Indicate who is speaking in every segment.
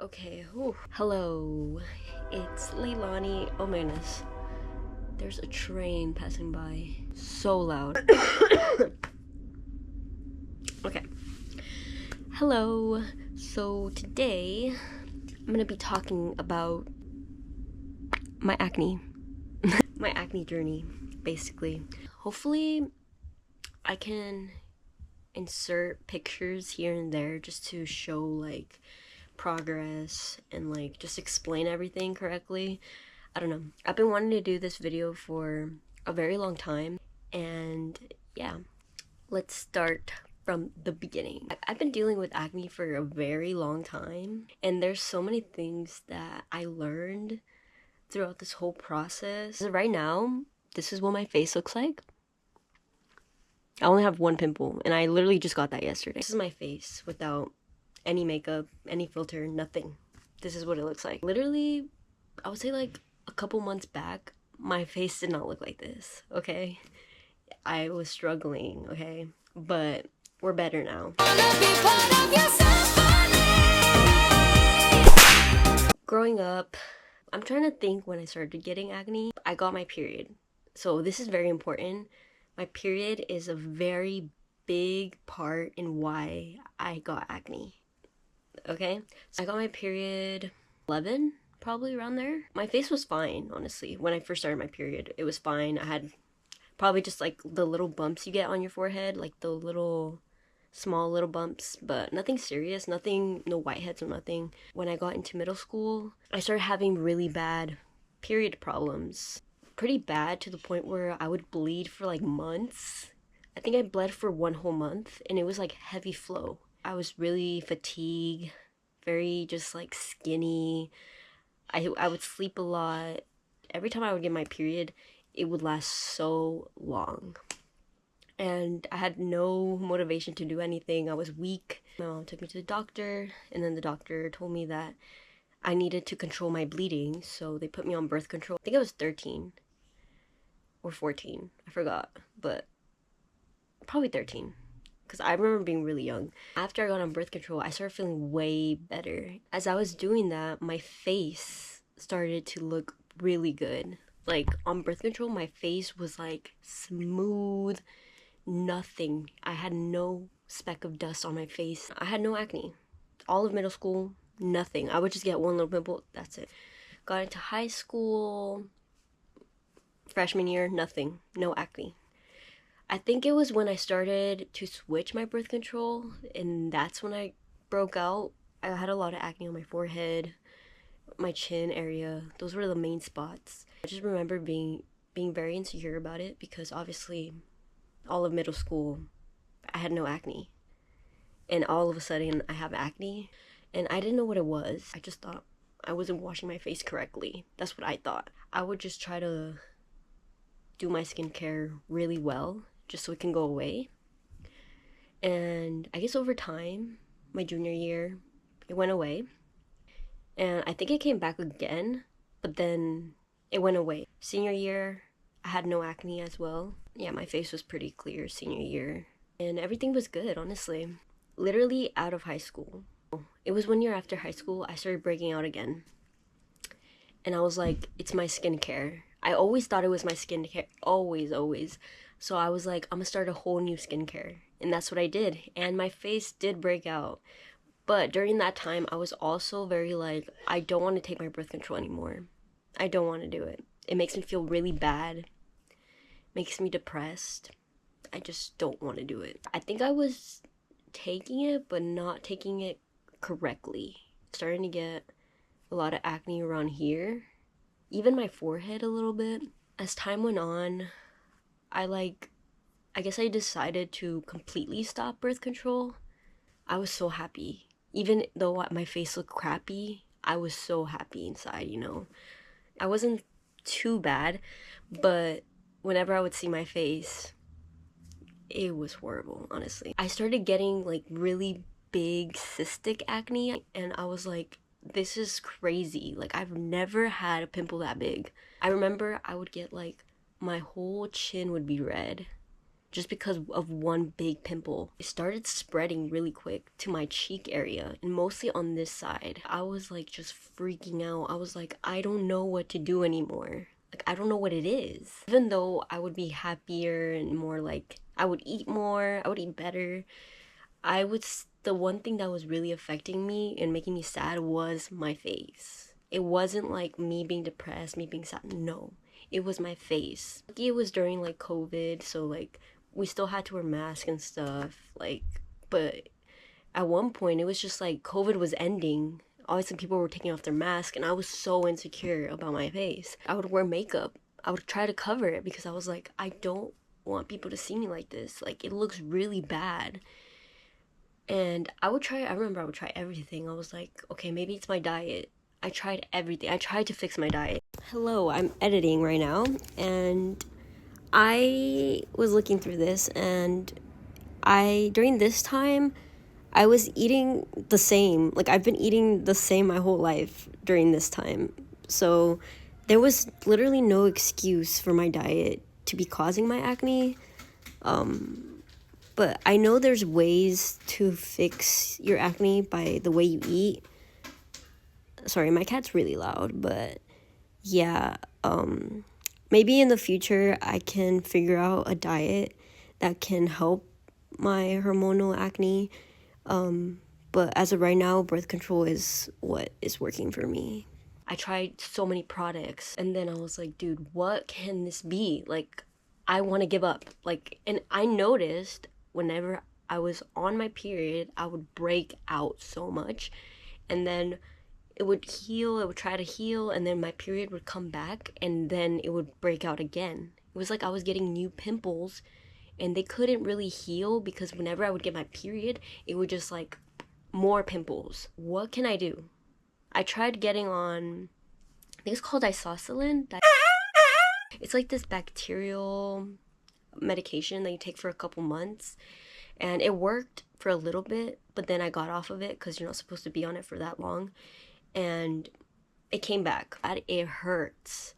Speaker 1: Okay, whew. Hello, it's Leilani. Oh my goodness, there's a train passing by. So loud. Okay, hello. So today, I'm gonna be talking about my acne. My acne journey, basically. Hopefully, I can insert pictures here and there just to show like progress and like just explain everything correctly. I don't know. I've been wanting to do this video for a very long time, and yeah, let's start from the beginning. I've been dealing with acne for a very long time, and there's so many things that I learned throughout this whole process. Right now, this is what my face looks like. I only have one pimple, and I literally just got that yesterday. This is my face without any makeup, any filter, nothing. This is what it looks like. Literally, I would say like a couple months back, my face did not look like this, okay? I was struggling, okay? But we're better now. Growing up, I'm trying to think when I started getting acne. I got my period. So this is very important. My period is a very big part in why I got acne. Okay? So I got my period 11, probably around there. My face was fine, honestly. When I first started my period, it was fine. I had probably just like the little bumps you get on your forehead, like the little small little bumps, but nothing serious, nothing, no whiteheads or nothing. When I got into middle school, I started having really bad period problems. Pretty bad, to the point where I would bleed for like months. I think I bled for 1 whole month, and it was like heavy flow. I was really fatigued, very just like skinny. I would sleep a lot. Every time I would get my period, it would last so long. And I had no motivation to do anything. I was weak. My mom took me to the doctor, and then the doctor told me that I needed to control my bleeding, so they put me on birth control. I think I was 13 or 14. I forgot, but probably 13. Because I remember being really young. After I got on birth control, I started feeling way better. As I was doing that, my face started to look really good. Like, on birth control, my face was like smooth, nothing. I had no speck of dust on my face. I had no acne. All of middle school, nothing. I would just get one little pimple, that's it. Got into high school, freshman year, nothing. No acne. I think it was when I started to switch my birth control, and that's when I broke out. I had a lot of acne on my forehead, my chin area. Those were the main spots. I just remember being very insecure about it, because obviously all of middle school I had no acne, and all of a sudden I have acne, and I didn't know what it was. I just thought I wasn't washing my face correctly. That's what I thought. I would just try to do my skincare really well just so it can go away. And I guess over time, my junior year, it went away. And I think it came back again, but then it went away. Senior year, I had no acne as well. Yeah, my face was pretty clear senior year. And everything was good, honestly. Literally out of high school. It was 1 year after high school, I started breaking out again. And I was like, it's my skincare. I always thought it was my skincare. Always. So I was like, I'm gonna start a whole new skincare. And that's what I did. And my face did break out. But during that time, I was also very like, I don't want to take my birth control anymore. I don't want to do it. It makes me feel really bad. Makes me depressed. I just don't want to do it. I think I was taking it, but not taking it correctly. Starting to get a lot of acne around here. Even my forehead a little bit. As time went on, I guess I decided to completely stop birth control. I was so happy. Even though my face looked crappy, I was so happy inside, you know. I wasn't too bad, but whenever I would see my face, it was horrible, honestly. I started getting like really big cystic acne, and I was like, this is crazy. Like, I've never had a pimple that big. I remember I would get like, my whole chin would be red. just because of one big pimple. It started spreading really quick to my cheek area and mostly on this side. I was like just freaking out. I was like, I don't know what to do anymore. Like, I don't know what it is. Even though I would be happier and more like, I would eat more, I would eat better, the one thing that was really affecting me and making me sad was my face. It wasn't like me being depressed, me being sad. No, it was my face. It was during like COVID, so like we still had to wear masks and stuff. Like, but at one point it was just like COVID was ending. Obviously, people were taking off their mask, and I was so insecure about my face. I would wear makeup. I would try to cover it because I was like, I don't want people to see me like this. Like, it looks really bad. And I remember I would try everything. I was like, okay, maybe it's my diet. I tried everything. I tried to fix my diet. Hello, I'm editing right now, and I was looking through this, and during this time, I was eating the same. Like, I've been eating the same my whole life during this time. So there was literally no excuse for my diet to be causing my acne. But I know there's ways to fix your acne by the way you eat. Sorry, my cat's really loud, but yeah, maybe in the future I can figure out a diet that can help my hormonal acne. But as of right now, birth control is what is working for me. I tried so many products, and then I was like, dude, what can this be? Like, I want to give up. Like, and I noticed whenever I was on my period, I would break out so much, and then it would try to heal, and then my period would come back, and then it would break out again. It was like I was getting new pimples, and they couldn't really heal because whenever I would get my period, it would just like more pimples. What can I do? I tried getting on, I think it's called isosceline. It's like this bacterial medication that you take for a couple months, and it worked for a little bit, but then I got off of it because you're not supposed to be on it for that long, and it came back. It hurts.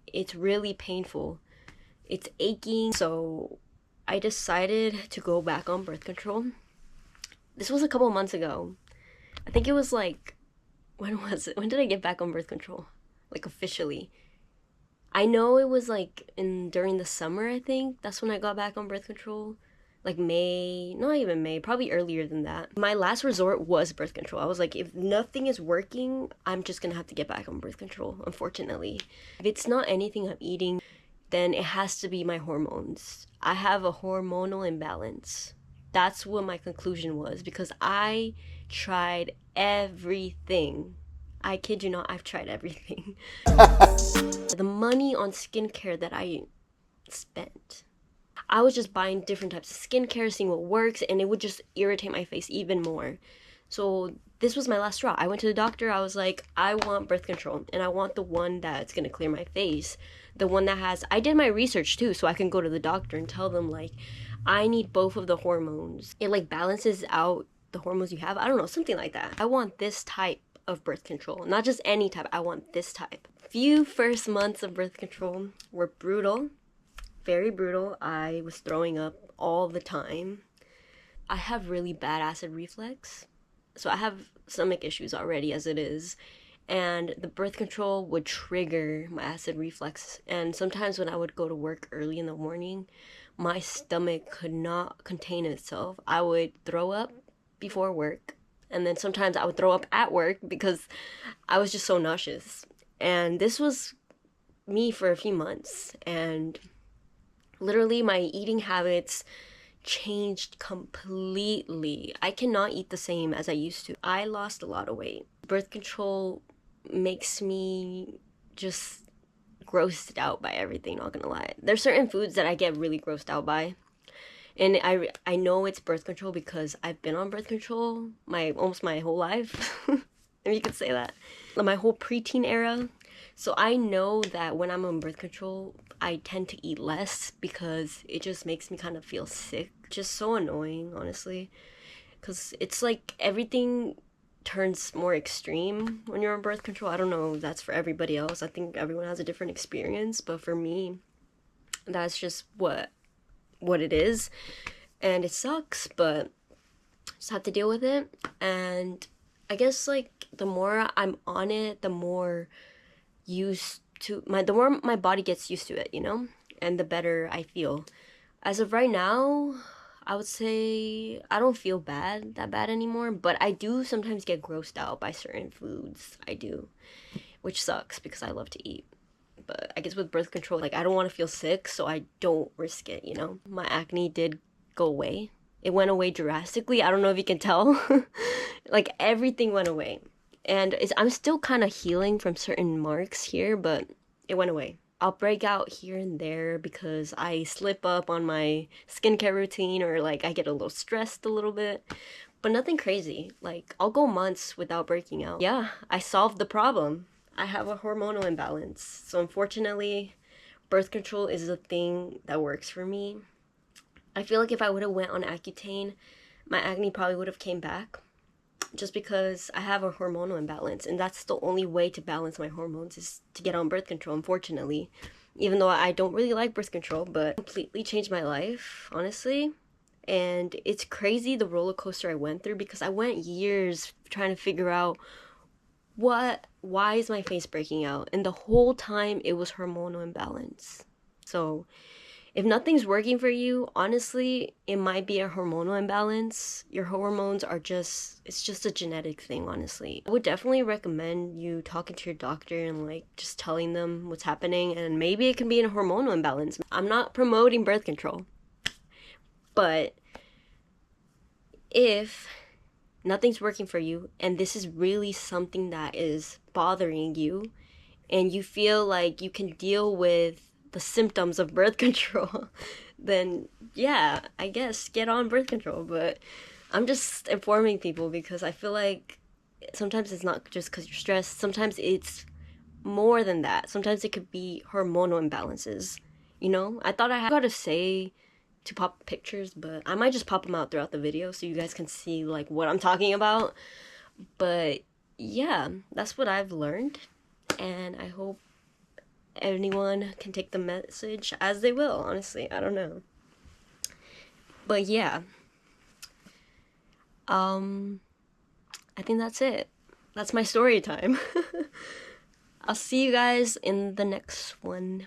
Speaker 1: It's really painful. It's aching. So I decided to go back on birth control. This was a couple months ago. I think it was like, when was it? When did I get back on birth control? Like, officially. I know it was like during the summer, I think. That's when I got back on birth control. Like May, not even May, probably earlier than that. My last resort was birth control. I was like, if nothing is working, I'm just gonna have to get back on birth control, unfortunately. If it's not anything I'm eating, then it has to be my hormones. I have a hormonal imbalance. That's what my conclusion was, because I tried everything. I kid you not, I've tried everything. The money on skincare that I spent, I was just buying different types of skincare, seeing what works, and it would just irritate my face even more. So this was my last straw. I went to the doctor. I was like, I want birth control, and I want the one that's gonna clear my face. The one that has, I did my research too, so I can go to the doctor and tell them like, I need both of the hormones. It like balances out the hormones you have. I don't know, something like that. I want this type of birth control, not just any type. I want this type. Few first months of birth control were brutal, very brutal. I was throwing up all the time. I have really bad acid reflux, so I have stomach issues already as it is, and the birth control would trigger my acid reflux. And sometimes when I would go to work early in the morning, my stomach could not contain itself. I would throw up before work, and then sometimes I would throw up at work because I was just so nauseous. And this was me for a few months, and literally my eating habits changed completely. I cannot eat the same as I used to. I lost a lot of weight. Birth control makes me just grossed out by everything, not gonna lie. There's certain foods that I get really grossed out by. And I know it's birth control because I've been on birth control almost my whole life, if you could say that. My whole preteen era. So I know that when I'm on birth control, I tend to eat less because it just makes me kind of feel sick. Just so annoying, honestly. Because it's like everything turns more extreme when you're on birth control. I don't know if that's for everybody else. I think everyone has a different experience. But for me, That's just what it is, and it sucks, but just have to deal with it. And I guess like the more I'm on it, the more the more my body gets used to it, you know, and the better I feel. As of right now, I would say I don't feel that bad anymore, but I do sometimes get grossed out by certain foods. I do, which sucks because I love to eat. But I guess with birth control, like I don't want to feel sick, so I don't risk it, you know? My acne did go away. It went away drastically. I don't know if you can tell. Like everything went away. And I'm still kind of healing from certain marks here, but it went away. I'll break out here and there because I slip up on my skincare routine, or like I get a little stressed a little bit, but nothing crazy. Like I'll go months without breaking out. Yeah, I solved the problem. I have a hormonal imbalance. So unfortunately, birth control is the thing that works for me. I feel like if I would have went on Accutane, my acne probably would have came back, just because I have a hormonal imbalance, and that's the only way to balance my hormones is to get on birth control, unfortunately. Even though I don't really like birth control, but it completely changed my life, honestly. And it's crazy the roller coaster I went through, because I went years trying to figure out why is my face breaking out? And the whole time it was hormonal imbalance. So if nothing's working for you, honestly, it might be a hormonal imbalance. Your hormones are it's just a genetic thing, honestly. I would definitely recommend you talking to your doctor and like just telling them what's happening, and maybe it can be a hormonal imbalance. I'm not promoting birth control, but if nothing's working for you and this is really something that is bothering you and you feel like you can deal with the symptoms of birth control, then yeah, I guess get on birth control. But I'm just informing people because I feel like sometimes it's not just because you're stressed. Sometimes it's more than that. Sometimes it could be hormonal imbalances. You know, I thought I had to say to pop pictures, but I might just pop them out throughout the video so you guys can see like what I'm talking about. But yeah, that's what I've learned, and I hope anyone can take the message as they will. Honestly, I don't know, but yeah, I think that's it. That's my story time. I'll see you guys in the next one.